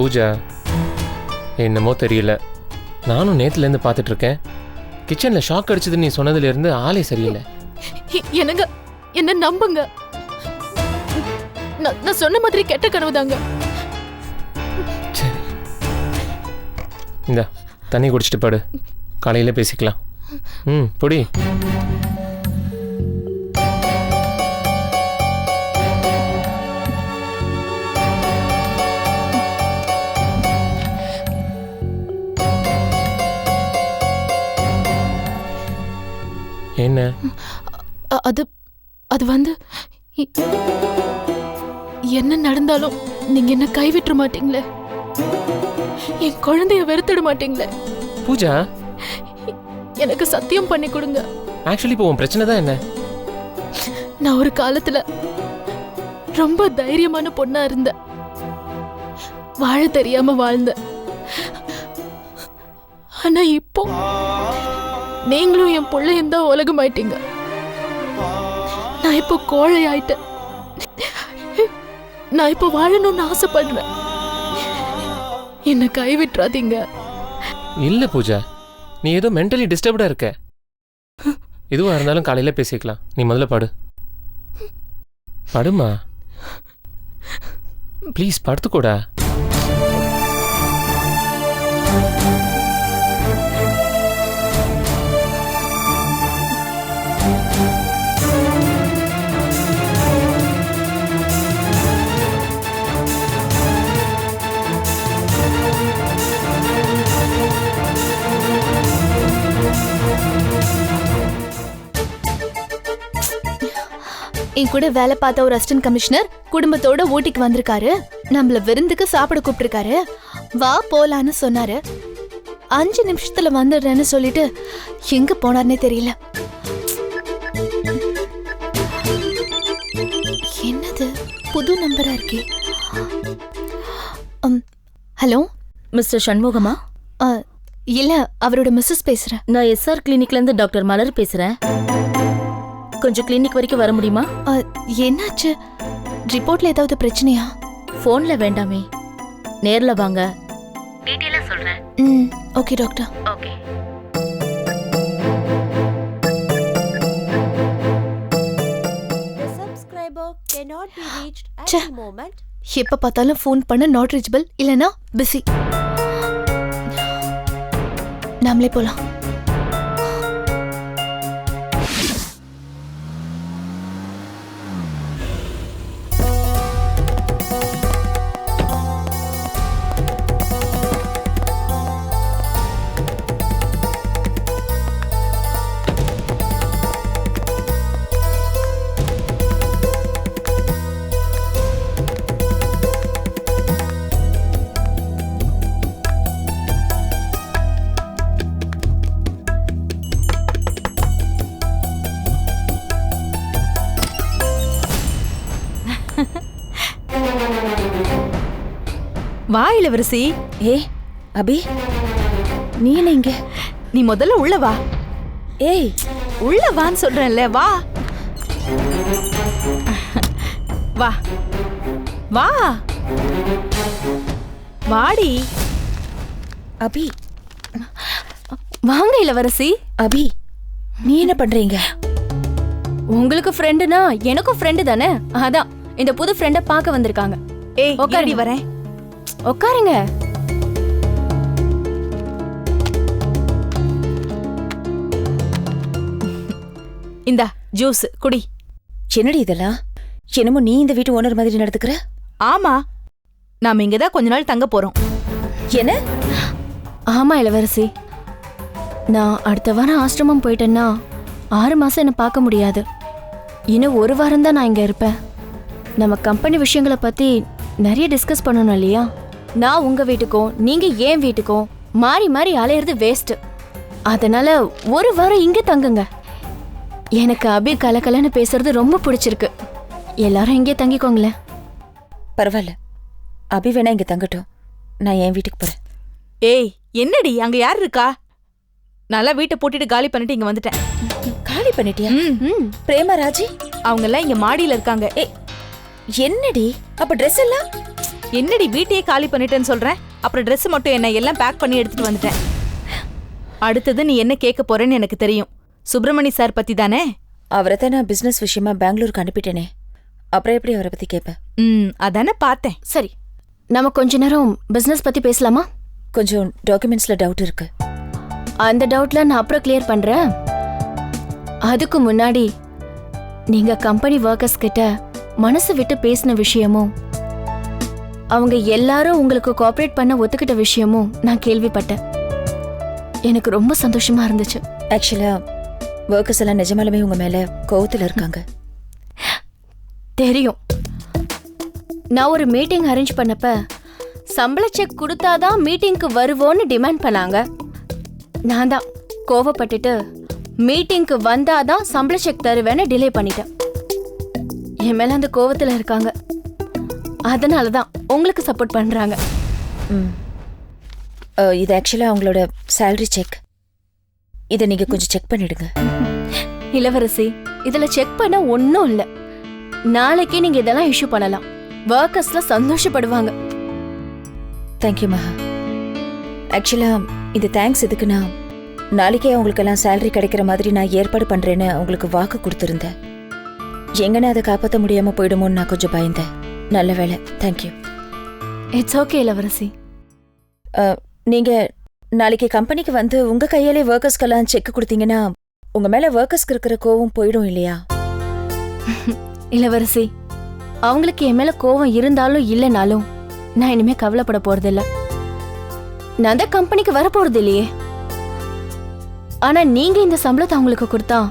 பூஜா, என்னமோ தெரியல, நானும் நேத்துலேருந்து பார்த்துட்டு இருக்கேன். கிச்சனில் ஷாக் அடிச்சதுன்னு நீ சொன்னதுலேருந்து ஆளே சரியில்லை. என்னங்க, என்ன நம்புங்க. நான் சொன்ன மாதிரி கெட்ட கனவு தாங்க. சரி, இந்தா தண்ணி குடிச்சிட்டு பாடு, காலையில் பேசிக்கலாம். பொடி. என்ன அது வந்து என்ன நடந்தாலும் நீங்க என்ன கைவிட்டுற மாட்டீங்களே, என் குழந்தைய வெறுத்துட மாட்டீங்களே. பூஜா, எனக்கு சத்தியம் பண்ணி கொடுங்க. ஆக்சுவலி இப்போ உன் பிரச்சனை தான் என்ன? நான் ஒரு காலத்துல ரொம்ப தைரியமான பொண்ணா இருந்தேன், வாழ தெரியாம வாழ்ந்தேன். ஆனா இப்போ நீங்களும் என் பிள்ளையும் தான் உலகமாயிட்டீங்க. நான் இப்போ கோழை ஆயிட்டேன். நான் இப்போ வாழணும்னு ஆசைப்படுறேன். என்ன கைவிட்டுறாதீங்க. இல்ல பூஜா, நீ ஏதோ மென்டலி டிஸ்டர்ப்டா இருக்க. எதுவா இருந்தாலும் காலையில பேசிக்கலாம். நீ முதல்ல பாடு. படுமா ப்ளீஸ், படுத்துக்கூடா. என் கூட வேலை பார்த்த ஒரு அசிஸ்டன்ட் கமிஷனர் குடும்பத்தோட ஊட்டிக்கு வந்திருக்காரு. நம்மள விருந்துக்கு சாப்பிட கூப்பிட்டிருக்காரு. வா போலான்னு சொன்னாரு. 5 நிமிஷத்துல வந்துடுறேன்னு சொல்லிட்டு எங்க போனார்னே தெரியல. என்னது புது நம்பரா இருக்கே. ஹலோ, மிஸ்டர் சண்முகமா? இல்ல, அவரோட மிஸ்ஸஸ் பேசுறேன். நான் எஸ்ஆர் கிளினிக்ல இருந்து டாக்டர் மலர் பேசுறேன். கொஞ்சம் கிளினிக் வரைக்கும் வர முடியுமா? என்னாச்சு? ரிப்போர்ட்ல ஏதாவது பிரச்சனையா? போன்ல வேண்டாமே, நேர்ல வாங்க, டீடைலா சொல்றேன். Okay doctor. Okay. The subscriber cannot be reached at the moment. எப்ப பார்த்தாலும் ஃபோன் பண்ண நாட் ரீச்சபிள், இல்லனா பிஸி. நாமளே போலாம். வா இளவரசி. அபி, நீ என்ன இங்க? நீ முதல்ல உள்ள வா. ஏய், உள்ள வான்னு சொல்றேன்ல, வா வா வா வாடி. அபி, வாங்க இளவரசி. அபி, நீ என்ன பண்றீங்க? உங்களுக்கு ஃப்ரெண்டுனா எனக்கும் ஃப்ரெண்டு தானே, அதான் இந்த புது ஃப்ரெண்ட பார்க்க வந்திருக்காங்க. ஏய், உட்காரி வரேன். உட்காருங்க. இந்தா ஜூஸ் குடி. என்னடி இதெல்லாம்? என்னமோ நீ இந்த வீட்டு ஓனர் மாதிரி நடந்துக்கிற. ஆமா, நாம இங்கதான் கொஞ்ச நாள் தங்க போறோம். என்ன? ஆமா இளவரசி, நான் அடுத்த வாரம் ஆசிரமம் போயிட்டேன்னா 6 மாசம் என்ன பார்க்க முடியாது. இன்னும் 1 வாரம் தான் நான் இங்க இருப்பேன். நம்ம கம்பெனி விஷயங்களை பத்தி நிறைய டிஸ்கஸ் பண்ணணும் இல்லையா? நான் உங்க வீட்டுக்கும் நீங்க ஏன் வீட்டுக்கும் மாறி மாறி அலையிறது வேஸ்ட். அதனால 1 வாரம் இங்க தங்குங்க. எனக்கு அபி கலக்கலன்னு பேசுறது ரொம்ப பிடிச்சிருக்கு. எல்லாரும் இங்கே தங்கிக்கோங்களேன். பரவாயில்ல, அபி வேணா இங்க தங்கட்டும், நான் என் வீட்டுக்கு போறேன். ஏய், என்னடி அங்க யார் இருக்கா? நல்லா வீட்டை போட்டுட்டு காலி பண்ணிட்டு இங்க வந்துட்டேன். காலி பண்ணிட்டியா? பிரேமா ராஜி அவங்க எல்லாம் இங்க மாடியில இருக்காங்க. என்னடி அப்ப ட்ரெஸ் எல்லாம்? என்னடி வீட்டையே காலி பண்ணிட்டேன்னு சொல்றேன், அப்புறம் Dress மட்டும் என்ன எல்லாம் பேக் பண்ணி எடுத்துட்டு வந்துட்டேன். அடுத்தது நீ என்ன கேட்க போறேன்னு எனக்கு தெரியும். சுப்பிரமணி சார் பத்தி தானே? அவரை தான் நான் பிசினஸ் விஷயமா பெங்களூருக்கு அனுப்பிட்டேனே, அப்புறம் எப்படி அவரை பத்தி கேட்பேன்? அதானே பார்த்தேன். சரி, நம்ம கொஞ்ச நேரம் பிசினஸ் பத்தி பேசலாமா? கொஞ்சம் டாக்குமெண்ட்ஸ்ல டவுட் இருக்கு. அந்த டவுட்ல நான் அப்புறம் கிளியர் பண்றேன். அதுக்கு முன்னாடி நீங்க கம்பெனி ஒர்க்கர்ஸ் கிட்ட மனசு விட்டு பேசின விஷயமும் அவங்க எல்லாரும் உங்களுக்கு கோஆபரேட் பண்ண ஒத்துக்கிட்ட விஷயமும் நான் கேள்விப்பட்டேன். எனக்கு ரொம்ப சந்தோஷமா இருந்துச்சு. ஆக்சுவலா ஒர்க்கர்ஸ் எல்லாம் நிஜமாலுமே உங்க மேல கோவத்துல இருக்காங்க. தெரியும். நான் ஒரு மீட்டிங் அரேஞ்ச் பண்ணப்ப சம்பள செக் கொடுத்தாதான் மீட்டிங்க்கு வருவோன்னு டிமாண்ட் பண்ணாங்க. நான் தான் கோவப்பட்டுட்டு மீட்டிங்க்கு வந்தாதான் சம்பள செக் தருவேன்னு டிலே பண்ணிட்டேன். என் மேல அந்த கோவத்துல இருக்காங்க. அதனாலதான் உங்களுக்கு சப்போர்ட் பண்றாங்க. இது ஆக்சுவலா அவங்களோட சேலரி செக். இதை நீங்க கொஞ்சம் செக் பண்ணிடுங்க. இளவரசி, இதுல செக் பண்ண ஒன்னும் இல்ல. நாளைக்கே நீங்க இதெல்லாம் இஷ்யூ பண்ணலாம். ஒர்க்கர்ஸ்ல சந்தோஷப்படுவாங்க. தேங்க்யூ மகா. ஆக்சுவலா இது தேங்க்ஸ் எதுக்குன்னா, நாளைக்கே அவங்களுக்கெல்லாம் சேலரி கிடைக்கிற மாதிரி நான் ஏற்பாடு பண்றேன்னு அவங்களுக்கு வாக்கு கொடுத்துருந்தேன். எங்கன்னா அதை காப்பாற்ற முடியாம போயிடுமோன்னு நான் கொஞ்சம் பயந்தேன். நல்ல வேலை. தேங்க்யூ. இட்ஸ் ஓகே இளவரசி. நீங்க நாளைக்கு கம்பெனிக்கு வந்து உங்க கையாலே ஒர்க்கர்ஸ்க்கெல்லாம் செக் கொடுத்தீங்கன்னா உங்க மேல ஒர்க்கர்ஸ்க்கு இருக்கிற கோவம் போயிடும் இல்லையா? இளவரசி, அவங்களுக்கு என் மேல கோவம் இருந்தாலும் இல்லைனாலும் நான் இனிமே கவலைப்பட போறதில்ல. நான் தான் கம்பெனிக்கு வர போறது இல்லையே. ஆனா நீங்க இந்த சம்பளத்தை அவங்களுக்கு கொடுத்தா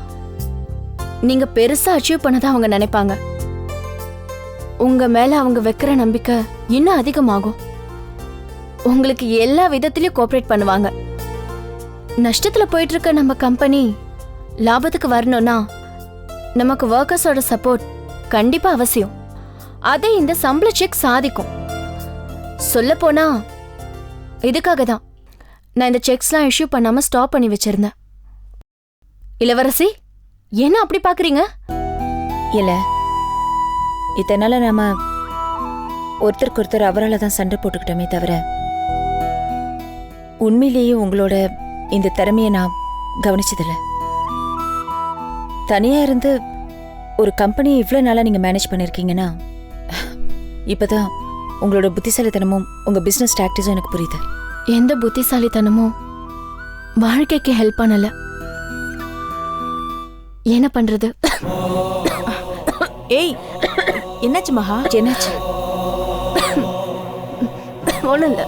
நீங்க பெருசா அச்சீவ் பண்ணதா அவங்க நினைப்பாங்க. உங்க மேல அவங்க வைக்கிற நம்பிக்கை இன்னும் அதிகமாகும். உங்களுக்கு எல்லா விதத்திலயும் கோஆபரேட் பண்ணுவாங்க. நஷ்டத்துல போயிட்டு இருக்க நம்ம கம்பெனி லாபத்துக்கு வரணும்னா நமக்கு ஒர்க்கர்ஸோட சப்போர்ட் கண்டிப்பா அவசியம். அதை இந்த சம்பள செக் சாதிக்கும். சொல்ல போனா இதுக்காக தான் நான் இந்த செக்ஸ்லாம் இஷ்யூ பண்ணாம ஸ்டாப் பண்ணி வச்சிருந்தேன். இளவரசி, என்ன அப்படி பாக்குறீங்க? இல்ல, இதனால நாம ஒருத்தருக்கு ஒருத்தர் அவரால் தான் சண்டை போட்டுக்கிட்டோமே தவிர உண்மையிலேயே உங்களோட இந்த திறமையை நான் கவனிச்சதில்ல. தனியா இருந்து ஒரு கம்பெனியை இவ்வளவு நாளா நீங்க மேனேஜ் பண்ணிருக்கீங்கன்னா இப்பதான் உங்களோட புத்திசாலித்தனமும் உங்க பிசினஸ் டாக்டிஸும் எனக்கு புரியுது. எந்த புத்திசாலித்தனமும் வாழ்க்கைக்கு ஹெல்ப் பண்ணல. என்ன பண்றது? ஏய், என்னாச்சு மகா? என்னாச்சு? ஒண்ணும் இல்ல.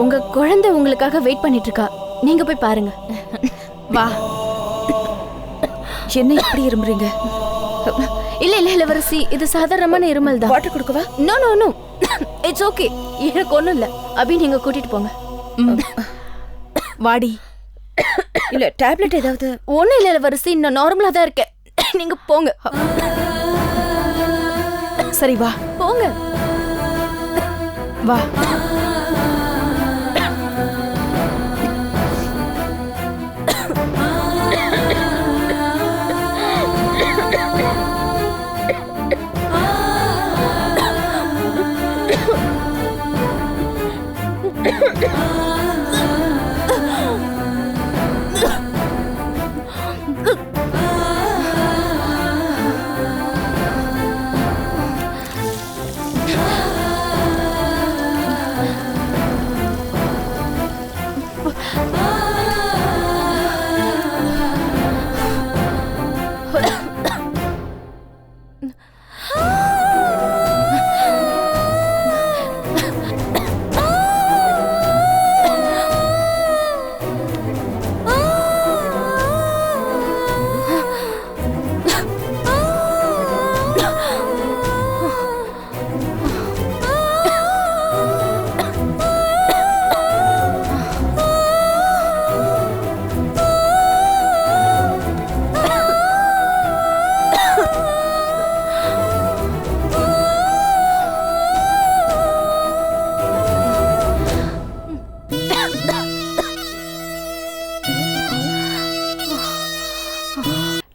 உங்க குழந்தை உங்களுக்காக வெயிட் பண்ணிட்டு இருக்கா. நீங்க போய் பாருங்க. வா. என்ன இப்படி இருமுறீங்க? இல்ல இல்ல இளவரசி, இது சாதாரணமான இருமல் தான். வாட்டர் கொடுக்கவா? No no no, it's okay. எனக்கு ஒண்ணும் இல்ல. அபி, நீங்க கூட்டிட்டு போங்க. வாடி. இல்ல டேப்லெட் ஏதாவது? ஒண்ணும் இல்ல இளவரசி, நான் நார்மலா தான் இருக்கேன். நீங்க போங்க. சரி வா போங்க. வா.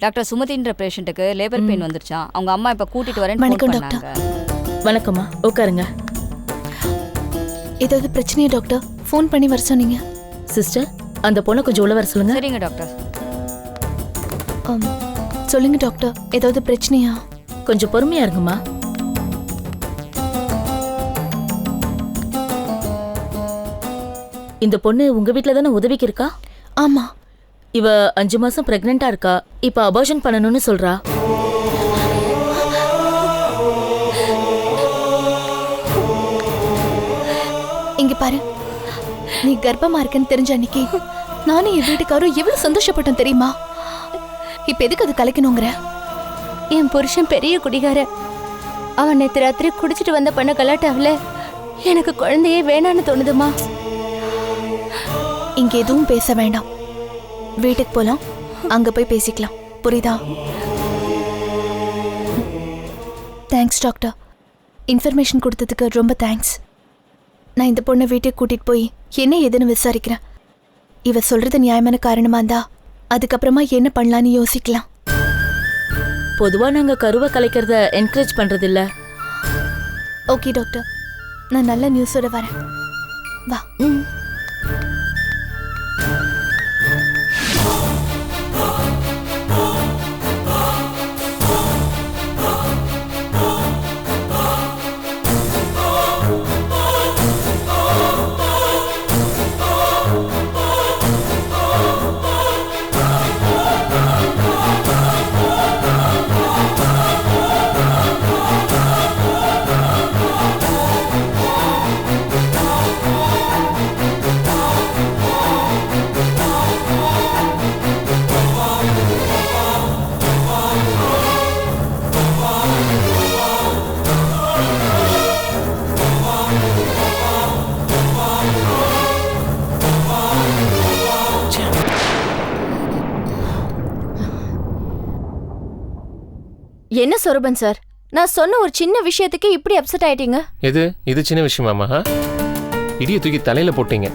டாக்டர் சுமதின்ற பேஷண்ட்டுக்கு லேபர் பெயின் வந்துருச்சான். அவங்க அம்மா இப்ப கூட்டிட்டு வரேன்னு வணக்கம் ஃபோன் பண்ணாங்க. வணக்கம்மா, உட்காருங்க. ஏதாவது பிரச்சனையா டாக்டர்? ஃபோன் பண்ணி வர சொன்னீங்க. சிஸ்டர், அந்த பொண்ணை கொஞ்சம் உள்ள வர சொல்லுங்க. சரிங்க டாக்டர். சொல்லுங்க டாக்டர், ஏதாவது பிரச்சனையா? கொஞ்சம் பொறுமையா இருங்கம்மா. இந்த பொண்ணு உங்க வீட்ல தானே உதவிக்கு இருக்கா? ஆமா. இவ 5 மாசம் பிரெக்னெண்டா இருக்கா. இப்ப அபார்ஷன் பண்ணணும்னு சொல்றா. இங்க பாரு, நீ கர்ப்பமா இருக்கன்னு தெரிஞ்ச அன்னைக்கு நானும் என் வீட்டுக்காரும் எவ்வளவு சந்தோஷப்பட்டோம் தெரியுமா? இப்ப எதுக்கு அது கலைக்கணுங்கிற? என் புருஷன் பெரிய குடிகார. அவன் நேற்று ராத்திரி குடிச்சிட்டு வந்த பண்ண கலாட்டாவில் எனக்கு குழந்தையே வேணான்னு தோணுதுமா. இங்க எதுவும் பேச வேண்டாம், வீட்டுக்கு போலாம், அங்க போய் பேசிக்கலாம், புரியுதா? தேங்க்ஸ் டாக்டர், இன்ஃபர்மேஷன் கொடுத்ததுக்கு ரொம்ப தேங்க்ஸ். நான் இந்த பொண்ணை வீட்டுக்கு கூட்டிட்டு போய் என்ன ஏதுன்னு விசாரிக்கிறேன். இவ சொல்றது நியாயமான காரணமா இருந்தா அதுக்கப்புறமா என்ன பண்ணலான்னு யோசிக்கலாம். பொதுவா நாங்க கருவை கலைக்கிறத என்கரேஜ் பண்றது இல்ல. ஓகே டாக்டர், நான் நல்ல நியூஸோட வரேன். வா. என்ன சொரூபன் சார், நான் சொன்ன ஒரு சின்ன விஷயத்துக்கு இப்படி அப்செட் ஆயிட்டீங்க? இது சின்ன விஷயமாமா? இடியை தூக்கி தலையில போட்டீங்க.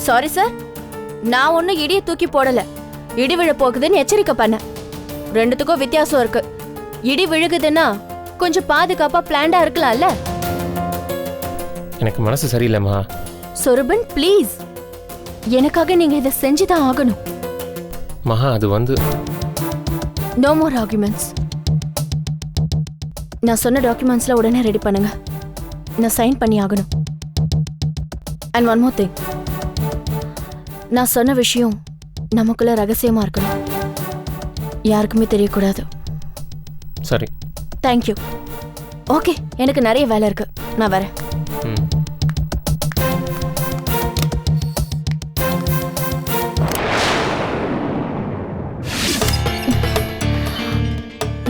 சாரி சார், நான் ஒன்னும் இடியை தூக்கி போடல. இடி விழ போகுதுன்னு எச்சரிக்கை பண்ண. ரெண்டுத்துக்கும் வித்தியாசம் இருக்கு. இடி விழுகுதுன்னா கொஞ்சம் பாதுகாப்பா பிளான்டா இருக்கலாம்ல. எனக்கு மனசு சரியில்லைம்மா. சொரூபன் ப்ளீஸ், எனக்காக நீங்க இதை செஞ்சுதான் ஆகணும். மகா, அது வந்து நோ மோர் ஆர்குமெண்ட்ஸ். நான் சொன்ன டாக்குமெண்ட்ஸ்ல உடனே ரெடி பண்ணுங்க. நான் சைன் பண்ணி ஆகணும். அண்ட் ஒன் மோர் திங், நான் சொன்ன விஷயம் நமக்குள்ள ரகசியமா இருக்கணும். யாருக்குமே தெரியக்கூடாது. சரி. தேங்க்யூ. ஓகே, எனக்கு நிறைய வேலை இருக்கு, நான் வரேன்.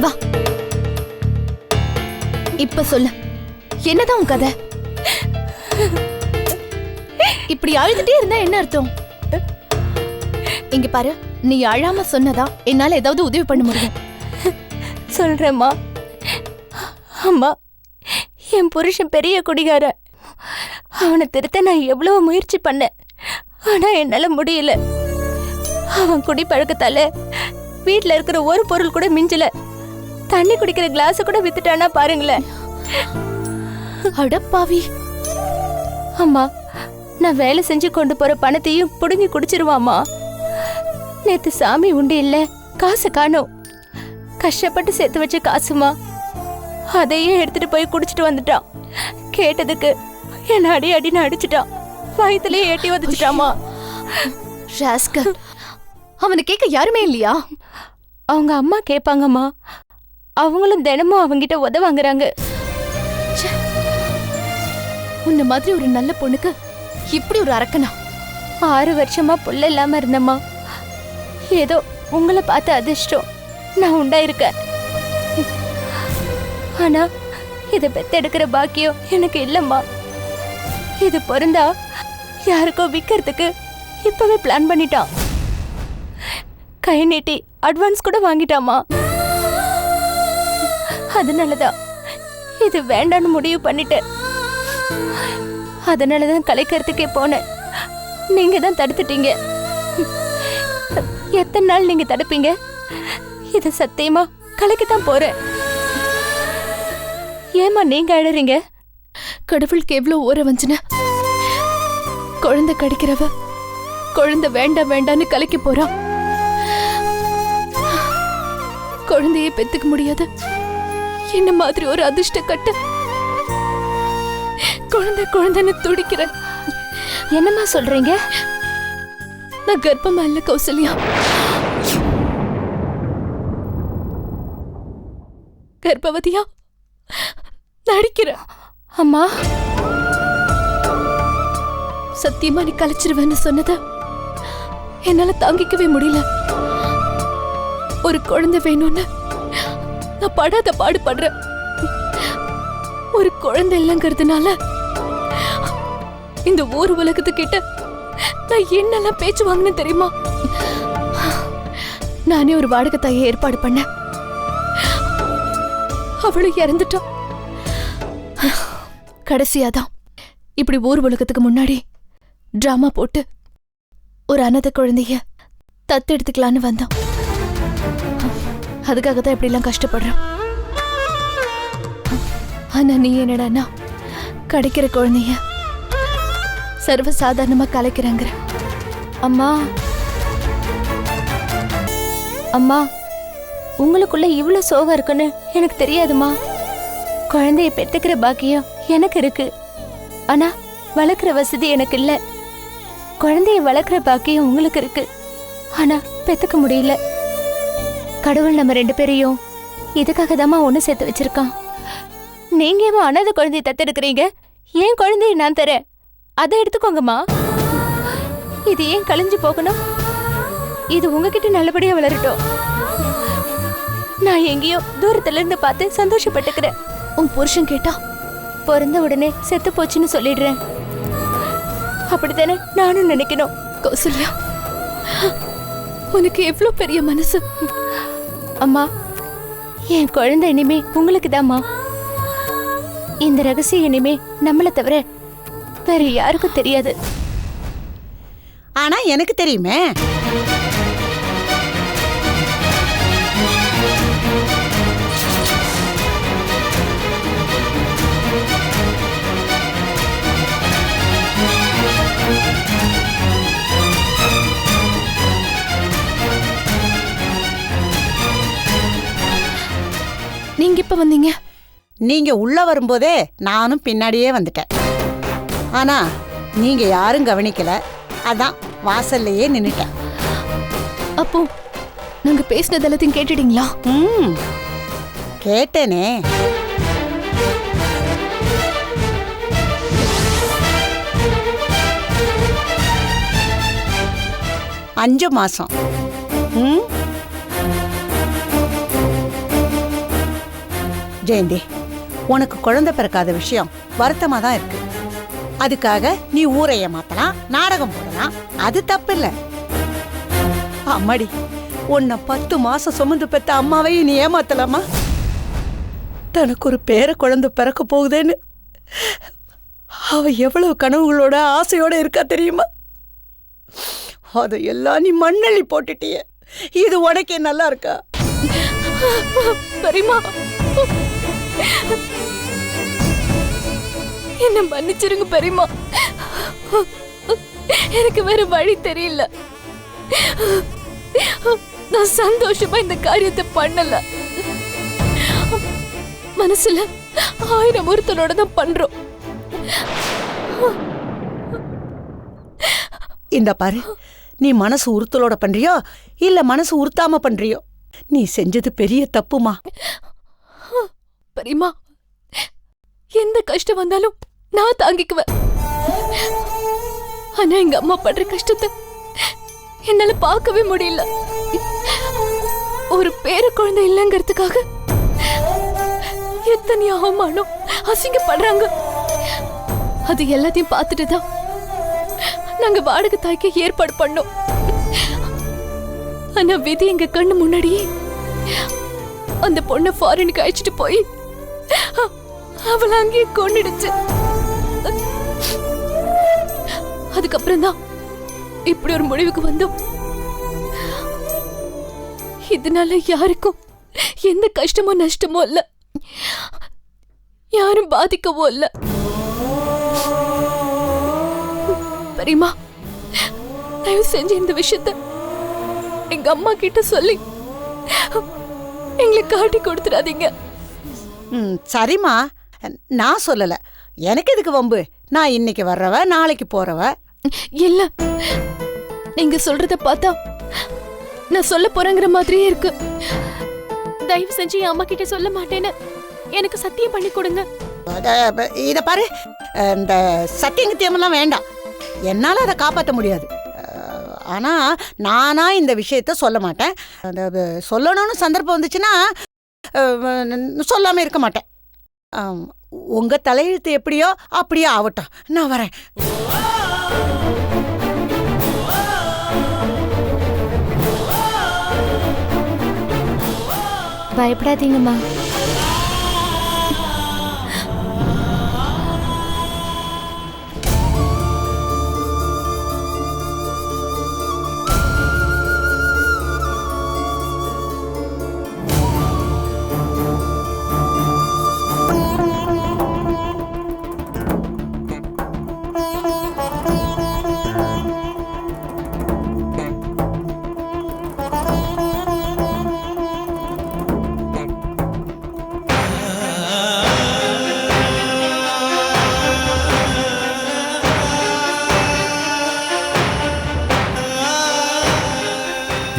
வா, இப்ப சொல்லு, என்னதான் உன் கதை? இப்படி அழுதுட்டே இருந்தா என்ன அர்த்தம்? இங்க பாரு, நீ அழாம சொன்னதா என்னால ஏதாவது உதவி பண்ண முடியும். சொல்றேம்மா. அம்மா, என் புருஷன் பெரிய குடிகார. அவனை திருத்த நான் எவ்வளவு முயற்சி பண்ணேன், ஆனா என்னால முடியல. அவன் குடி பழக்கத்தால வீட்டுல இருக்கிற ஒரு பொருள் கூட மிஞ்சல. தண்ணி குடிக்கிற கிளாஸ் கூட வித்துட்டானா பாருங்களேன். அடப்பாவி. அம்மா, நான் வேலை செஞ்சு கொண்டு போற பணத்தையும் புடுங்கி குடிச்சிருவாமா. நேத்து சாமி உண்டு இல்ல, காசு காணோம். கஷ்டப்பட்டு சேர்த்து வச்ச காசுமா, அதையே எடுத்துட்டு போய் குடிச்சிட்டு வந்துட்டான். கேட்டதுக்கு என்ன அடி அடின்னு அடிச்சுட்டான். வயிற்றுலயே ஏட்டி வந்துட்டாமா. ராஸ்கல், அவனை கேட்க யாருமே இல்லையா? அவங்க அம்மா கேட்பாங்கம்மா. அவங்களும் தினமும் அவங்கிட்ட உதவாங்குறாங்க. உன்ன மாதிரி ஒரு நல்ல பொண்ணுக்கு இப்படி ஒரு அரக்கனா? 6 வருஷமா புள்ள இல்லாம இருந்தம்மா. ஏதோ உங்களை பார்த்த அதிர்ஷ்டம் நான் உண்டாயிருக்கேன். ஆனா இதை பெத்தெடுக்கிற பாக்கியம் எனக்கு இல்லம்மா. இது பொருந்தா யாருக்கோ விற்கிறதுக்கு இப்பவே பிளான் பண்ணிட்டான். கை நீட்டி அட்வான்ஸ் கூட வாங்கிட்டாமா. அதனாலதான் இது வேண்டான்னு முடிவு பண்ணிட்டேன். அதனாலதான் கலைக்கிறதுக்கே போனேன். நீங்க தான் தடுத்துட்டீங்க. எத்தனை நாள் நீங்க தடுப்பீங்க? இத சத்தியமா கலைக்கத்தான் போறேன். ஏமா நீங்க அழறீங்க? கடவுளுக்கு எவ்வளவு ஓர வஞ்சுன. குழந்தை கடிக்கிறவ குழந்தை வேண்டாம் வேண்டான்னு கலைக்க போறா. குழந்தையே பெத்துக்க முடியாது என்ன மாதிரி ஒரு அதிர்ஷ்ட கட்ட குழந்தை குழந்தைன்னு துடிக்கிற. என்னம்மா சொல்றீங்க? நான் கர்ப்பமா இல்ல கௌசல்யா, கர்ப்பவதியா நடிக்கிற. அம்மா சத்தியமா நீ கலைச்சிருவேன்னு சொன்னத என்னால தாங்கிக்கவே முடியல. ஒரு குழந்தை வேணும்னு நான் படாத பாடுபடுறேன். ஒரு குழந்தை இல்லைங்கிறதுனால இந்த ஊர் உலகத்துக்கிட்ட நான் என்னெல்லாம் பேச்சு வாங்கினேன் தெரியுமா? நானே ஒரு வாடகை தாயை ஏற்பாடு பண்ணேன். அவளும் இறந்துட்டான். கடைசியாதான் இப்படி ஊர் உலகத்துக்கு முன்னாடி டிராமா போட்டு ஒரு அனாதை குழந்தைய தத்தெடுத்துக்கலான்னு வந்தோம். அதுக்காக தான் இப்படிலாம் கஷ்டப்படுறோம். ஆனா நீ என்னடான்னா கிடைக்கிற குழந்தைய சர்வ சாதாரணமா கலைக்கிறாங்கிற. அம்மா அம்மா உங்களுக்குள்ள இவ்வளவு சோகம் இருக்குன்னு எனக்கு தெரியாதுமா. குழந்தைய பெத்துக்கிற பாக்கியம் எனக்கு இருக்கு, ஆனா வளர்க்குற வசதி எனக்கு இல்ல. குழந்தைய வளர்க்குற பாக்கியம் உங்களுக்கு இருக்கு, ஆனா பெத்துக்க முடியல. கடவுள் நம்ம 2 பேரையும் இதுக்காக தாம்மா ஒன்று சேர்த்து வச்சிருக்கான். நீங்க ஏமா அனாதை குழந்தைய தத்தெடுக்கிறீங்க? ஏன் குழந்தைய நான் தரேன், அதை எடுத்துக்கோங்கம்மா. இது ஏன் கழிஞ்சு போகணும்? இது உங்ககிட்ட நல்லபடியா வளரட்டும். நான் எங்கேயோ தூரத்துல இருந்து பார்த்து சந்தோஷப்பட்டுக்கிறேன். உன் புருஷன் கேட்டா பிறந்த உடனே செத்து போச்சுன்னு சொல்லிடுறேன். அப்படித்தானே நானும் நினைக்கணும். கௌசல்யா, உனக்கு எவ்வளவு பெரிய மனசு. அம்மா, என் குழந்தை இனிமே உங்களுக்கு தாம்மா. இந்த ரகசியம் இனிமே நம்மளை தவிர வேற யாருக்கும் தெரியாது. ஆனா எனக்கு தெரியுமே. நீங்க இப்ப வந்தீங்க? நீங்க உள்ள வரும்போதே நானும் பின்னாடியே வந்துட்டேன். ஆனா நீங்க யாரும் கவனிக்கல, அதான் வாசல்லையே நின்னுட்டேன். அப்போ நாங்க பேசினது எல்லாத்தையும் கேட்டுட்டீங்களா? கேட்டேனே. அஞ்சு மாசம். ஜெயந்தி, உனக்கு குழந்தை பிறக்காத விஷயம் வருத்தமா தான் இருக்கு. அதுக்காக நீ ஊரை ஏமாத்தலாம், நாடகம் போடலாம், அது தப்பு இல்ல. அம்மாடி, உன்னை 10 மாசம் சுமந்து பெத்த அம்மாவையும் நீ ஏமாத்தலாமா? தனக்கு ஒரு பேர குழந்தை பிறக்க போகுதேன்னு அவ எவ்வளவு கனவுகளோட ஆசையோட இருக்கா தெரியுமா? அதையெல்லாம் நீ மண்ணள்ளி போட்டுட்டிய. இது உனக்கே நல்லா இருக்கா? பெரியம்மா, என்ன மன்னிச்சிருங்க பெரியம்மா. எனக்கு வேற வழி தெரியல. நான் சந்தோஷமா இந்த காரியத்தை பண்ணல. மனசுல 1000 ஒருத்தனோட தான் பண்றோம். இந்த பாரு, நீ மனசு உறுத்தலோட பண்றியோ இல்ல மனசு உறுத்தாம பண்றியோ, நீ செஞ்சது பெரிய தப்புமா. பெரியம்மா, எந்த கஷ்டம் வந்தாலும் நான் தாங்கிக்குவேன். ஆனா எங்க அம்மா படுற கஷ்டத்தை என்னால பார்க்கவே முடியல. ஒரு பேர குழந்தை இல்லைங்கிறதுக்காக எத்தனை அவமானம், அசிங்கப்படுறாங்க. அது எல்லாத்தையும் பார்த்துட்டு தான் நாங்க வாடகை தாய்க்கு ஏற்பாடு பண்ணோம். ஆனா விதி எங்க கண்ணு முன்னாடியே அந்த பொண்ணை ஃபாரினுக்கு அழைச்சிட்டு போய் அவளை அங்கேயே கொன்னுடுச்சு. அதுக்கப்புறம் தான் இப்படி ஒரு முடிவுக்கு வந்தோம். இதனால யாருக்கும் எந்த கஷ்டமோ நஷ்டமோ இல்ல. யாரும் பாதிக்கவோ இல்ல. பெரியம்மா, தயவு செஞ்சு இந்த விஷயத்த எங்க அம்மா கிட்ட சொல்லி எங்களை காட்டி கொடுத்துடாதீங்க. சரிம்மா, நான் சொல்லல. எனக்கு எதுக்கு வம்பு? நான் இன்னைக்கு வர்றவ, நாளைக்கு போறவ. இல்ல, நீங்க சொல்றத பார்த்தா நான் சொல்ல போறேங்கிற மாதிரியே இருக்கு. தயவு செஞ்சு என் அம்மா கிட்ட சொல்ல மாட்டேன்னு எனக்கு சத்தியம் பண்ணி கொடுங்க. இத பாரு, இந்த சத்தியங்கத்தியமெல்லாம் வேண்டாம். என்னால அதை காப்பாற்ற முடியாது. ஆனா நானா இந்த விஷயத்த சொல்ல மாட்டேன். சொல்லணும்னு சந்தர்ப்பம் வந்துச்சுன்னா சொல்லாம இருக்க மாட்டேன். உங்க தலையெழுத்து எப்படியோ அப்படியே ஆகட்டும். நான் வரேன். பயப்படாதீங்கம்மா.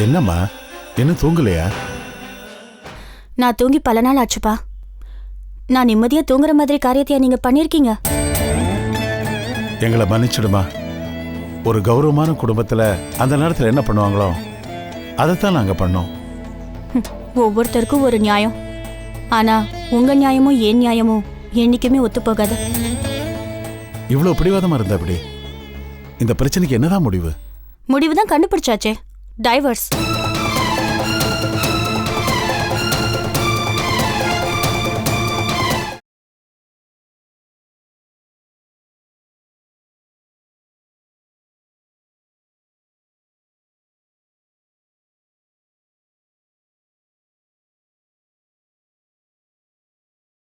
என்னம்மா, என்ன தூங்கலையா? நான் தூங்கி பல நாள் ஆச்சுப்பா. நான் நிம்மதியா தூங்குற மாதிரி காரியத்தையா நீங்க பண்ணிருக்கீங்க? எங்களை மன்னிச்சிடுமா. ஒரு கௌரவமான குடும்பத்துல அந்த நேரத்துல என்ன பண்ணுவாங்களோ அதைத்தான் நாங்க பண்ணோம். ஒவ்வொருத்தருக்கும் ஒரு நியாயம். ஆனா உங்க நியாயமும் என் நியாயமும் என்னைக்குமே ஒத்து போகாது. இவ்வளவு பிடிவாதமா இருந்தா எப்படி? இந்த பிரச்சனைக்கு என்னதான் முடிவு? முடிவுதான் கண்டுபிடிச்சாச்சே, டைவர்ஸ்.